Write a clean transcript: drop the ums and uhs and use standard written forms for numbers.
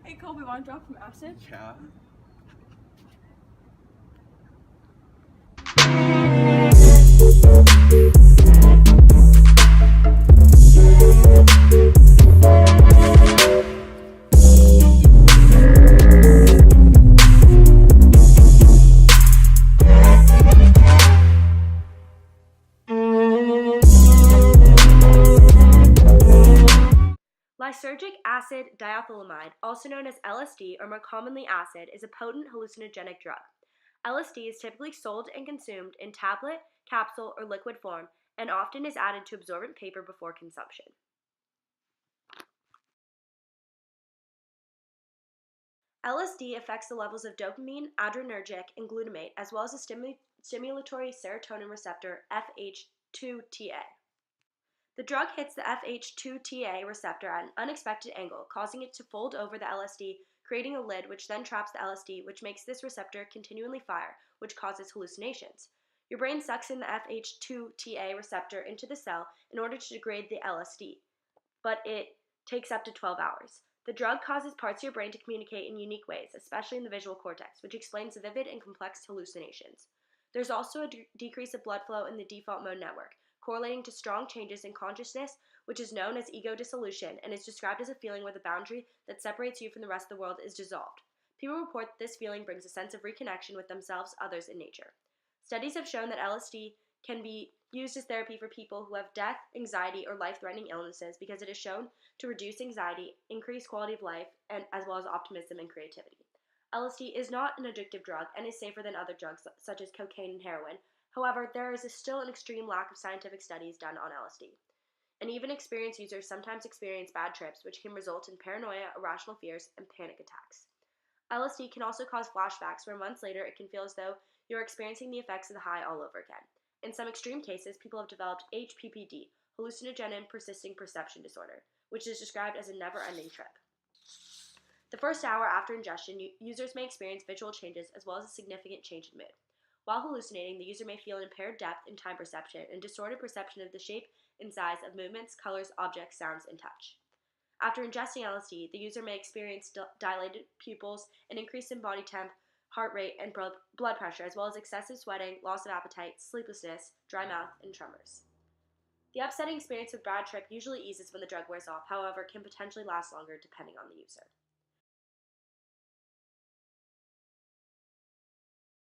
Hey Colby, want to drop some acid? Yeah. Lysergic acid diethylamide, also known as LSD or more commonly acid, is a potent hallucinogenic drug. LSD is typically sold and consumed in tablet, capsule, or liquid form and often is added to absorbent paper before consumption. LSD affects the levels of dopamine, adrenergic, and glutamate, as well as the stimulatory serotonin receptor FH2TA. The drug hits the FH2TA receptor at an unexpected angle, causing it to fold over the LSD, creating a lid which then traps the LSD, which makes this receptor continually fire, which causes hallucinations. Your brain sucks in the FH2TA receptor into the cell in order to degrade the LSD, but it takes up to 12 hours. The drug causes parts of your brain to communicate in unique ways, especially in the visual cortex, which explains the vivid and complex hallucinations. There's also a decrease of blood flow in the default mode network, correlating to strong changes in consciousness, which is known as ego dissolution and is described as a feeling where the boundary that separates you from the rest of the world is dissolved. People report that this feeling brings a sense of reconnection with themselves, others, and nature. Studies have shown that LSD can be used as therapy for people who have death, anxiety, or life-threatening illnesses because it is shown to reduce anxiety, increase quality of life, and as well as optimism and creativity. LSD is not an addictive drug and is safer than other drugs such as cocaine and heroin. However, there is still an extreme lack of scientific studies done on LSD. And even experienced users sometimes experience bad trips, which can result in paranoia, irrational fears, and panic attacks. LSD can also cause flashbacks where months later it can feel as though you're experiencing the effects of the high all over again. In some extreme cases, people have developed HPPD, hallucinogenic persisting perception disorder, which is described as a never-ending trip. The first hour after ingestion, users may experience visual changes as well as a significant change in mood. While hallucinating, the user may feel impaired depth and time perception and distorted perception of the shape and size of movements, colors, objects, sounds, and touch. After ingesting LSD, the user may experience dilated pupils, an increase in body temp, heart rate, and blood pressure, as well as excessive sweating, loss of appetite, sleeplessness, dry mouth, and tremors. The upsetting experience with bad trip usually eases when the drug wears off, however, can potentially last longer depending on the user.